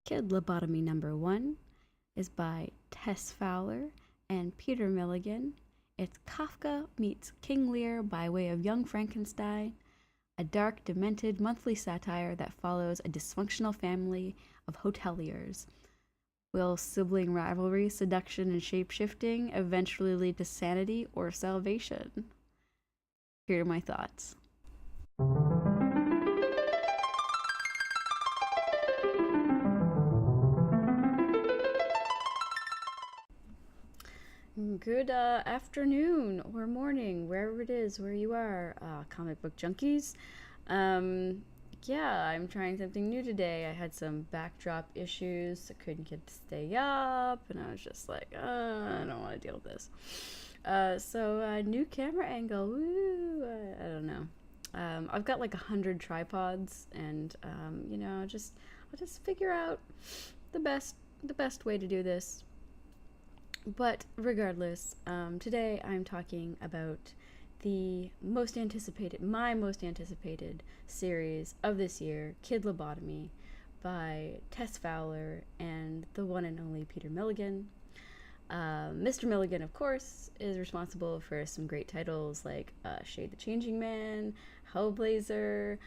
Kid Lobotomy number 1 is by Tess Fowler and Peter Milligan. It's Kafka meets King Lear by way of Young Frankenstein, a dark, demented monthly satire that follows a dysfunctional family of hoteliers. Will sibling rivalry, seduction, and shape-shifting eventually lead to sanity or salvation? Here are my thoughts. Good afternoon or morning, wherever it is where you are, comic book junkies. Yeah, I'm trying something new today. I had some backdrop issues. I couldn't get to stay up, and I was just like, I don't want to deal with this. So new camera angle. Woo! I don't know. I've got like 100 tripods, and I'll just figure out the best way to do this. But regardless, today I'm talking about my most anticipated series of this year, Kid Lobotomy, by Tess Fowler and the one and only Peter Milligan. Mr. Milligan, of course, is responsible for some great titles like Shade the Changing Man, Hellblazer,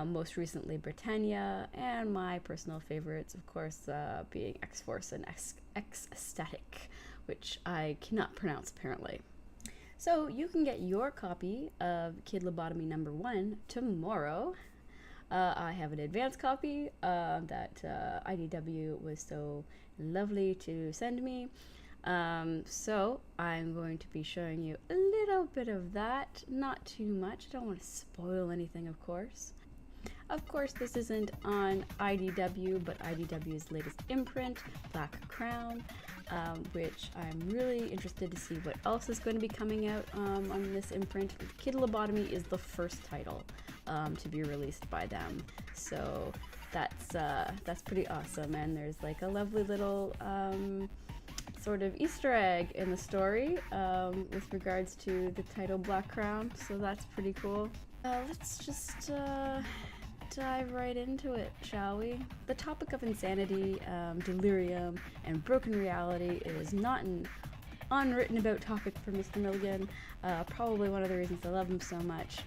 most recently Britannia, and my personal favorites, of course, being X-Force and X-Static, which I cannot pronounce apparently. So you can get your copy of Kid Lobotomy number 1 tomorrow. I have an advance copy that IDW was so lovely to send me. So I'm going to be showing you a little bit of that, not too much. I don't want to spoil anything, of course. Of course, this isn't on IDW, but IDW's latest imprint, Black Crown, which I'm really interested to see what else is going to be coming out on this imprint. Kid Lobotomy is the first title to be released by them, so that's pretty awesome. And there's like a lovely little sort of Easter egg in the story with regards to the title Black Crown, so that's pretty cool. Let's just dive right into it, shall we? The topic of insanity, delirium, and broken reality is not an unwritten about topic for Mr. Milligan. Probably one of the reasons I love him so much.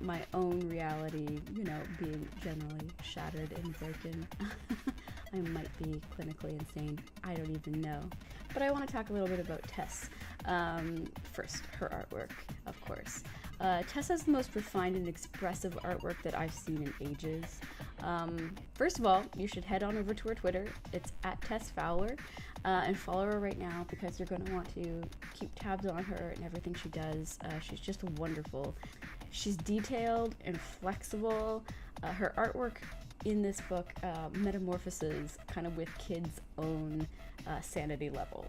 My own reality, being generally shattered and broken. I might be clinically insane. I don't even know. But I want to talk a little bit about Tess. First, her artwork, of course. Tess has the most refined and expressive artwork that I've seen in ages. First of all, you should head on over to her Twitter. It's at Tess Fowler, and follow her right now because you're going to want to keep tabs on her and everything she does. She's just wonderful. She's detailed and flexible. Her artwork in this book metamorphoses kind of with kids' own sanity level,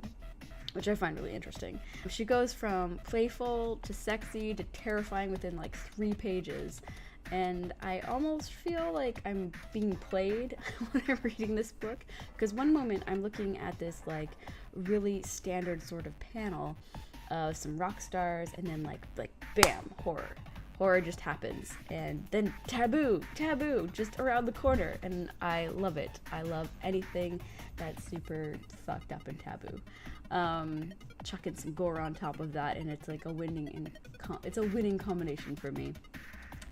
which I find really interesting. She goes from playful to sexy to terrifying within like 3 pages, and I almost feel like I'm being played when I'm reading this book, because one moment I'm looking at this like really standard sort of panel of some rock stars, and then like bam, horror just happens, and then taboo just around the corner, and I love it. I love anything that's super fucked up and taboo. Chucking some gore on top of that, and it's like a winning combination for me.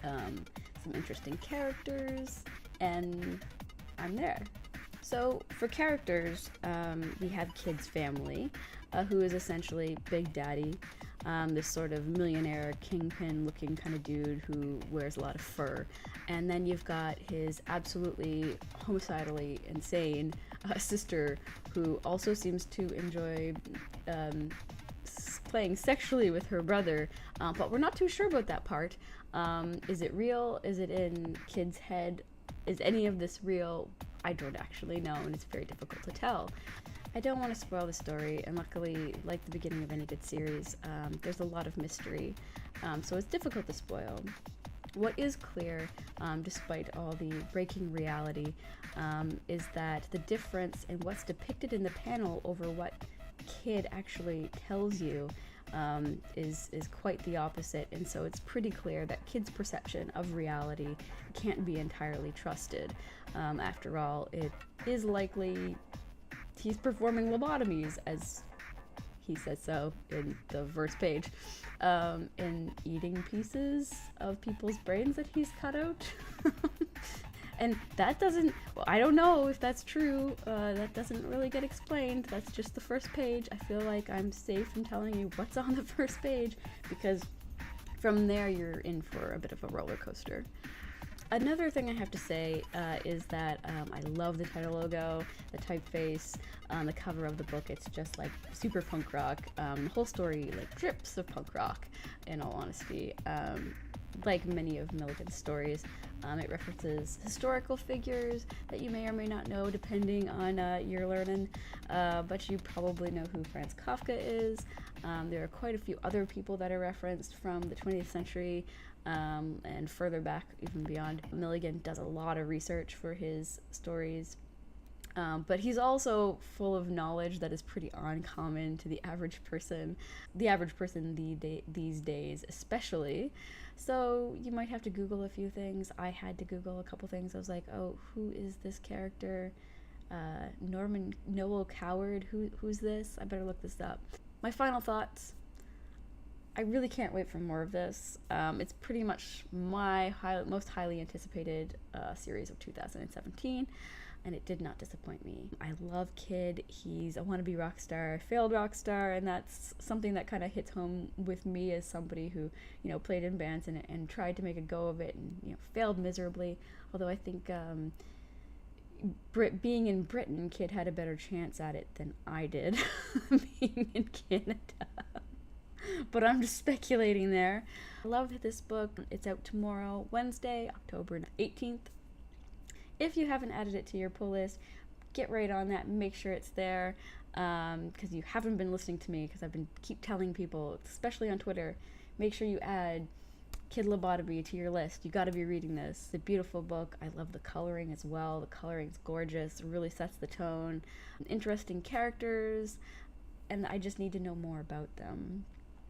Some interesting characters, and I'm there. So for characters, we have Kid's family, who is essentially Big Daddy, this sort of millionaire kingpin looking kind of dude who wears a lot of fur. And then you've got his absolutely homicidally insane sister, who also seems to enjoy playing sexually with her brother, but we're not too sure about that part. Is it real? Is it in Kid's head? Is any of this real? I don't actually know, and it's very difficult to tell. I don't want to spoil the story, and luckily, like the beginning of any good series, there's a lot of mystery, so it's difficult to spoil. What is clear, despite all the breaking reality, is that the difference in what's depicted in the panel over what Kid actually tells you is quite the opposite, and so it's pretty clear that Kid's perception of reality can't be entirely trusted. After all, it is likely he's performing lobotomies, as he says so in the verse page, and eating pieces of people's brains that he's cut out. And that doesn't, well, I don't know if that's true. That doesn't really get explained. That's just the first page. I feel like I'm safe in telling you what's on the first page, because from there you're in for a bit of a roller coaster. Another thing I have to say is that I love the title logo, the typeface, the cover of the book. It's just like super punk rock. The whole story like drips of punk rock, in all honesty. Like many of Milligan's stories, it references historical figures that you may or may not know depending on your learning, but you probably know who Franz Kafka is. There are quite a few other people that are referenced from the 20th century and further back, even beyond. Milligan does a lot of research for his stories, but he's also full of knowledge that is pretty uncommon to the average person these days especially. So you might have to Google a few things. I had to Google a couple things. I was like, oh, who is this character? Norman Noel Coward, who's this? I better look this up. My final thoughts. I really can't wait for more of this. It's pretty much my most highly anticipated series of 2017, and it did not disappoint me. I love Kid. He's a wannabe rock star, failed rock star, and that's something that kind of hits home with me as somebody who, you know, played in bands and tried to make a go of it and, you know, failed miserably. Although I think being in Britain, Kid had a better chance at it than I did being in Canada. But I'm just speculating there. I love this book. It's out tomorrow, Wednesday, October 18th. If you haven't added it to your pull list, get right on that and make sure it's there, because you haven't been listening to me, because I've been keep telling people, especially on Twitter, make sure you add Kid Lobotomy to your list. You got to be reading this. It's a beautiful book. I love the coloring as well. The coloring's gorgeous. It really sets the tone. Interesting characters, and I just need to know more about them.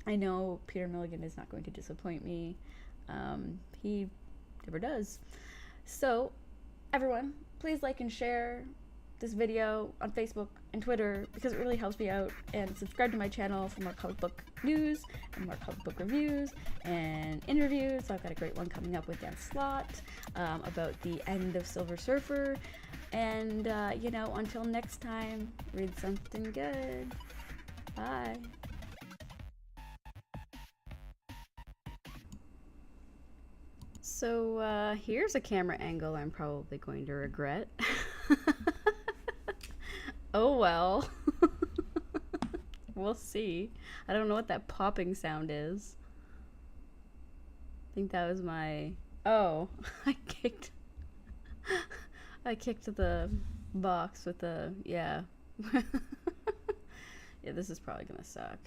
I know Peter Milligan is not going to disappoint me. He never does. So, everyone, please like and share this video on Facebook and Twitter, because it really helps me out, and subscribe to my channel for more comic book news and more comic book reviews and interviews. So I've got a great one coming up with Dan Slott about the end of Silver Surfer, and you know, until next time, read something good. Bye. So here's a camera angle I'm probably going to regret. Oh well. We'll see. I don't know what that popping sound is. I think that was my... Oh, I kicked the box with the... Yeah. Yeah, this is probably gonna suck.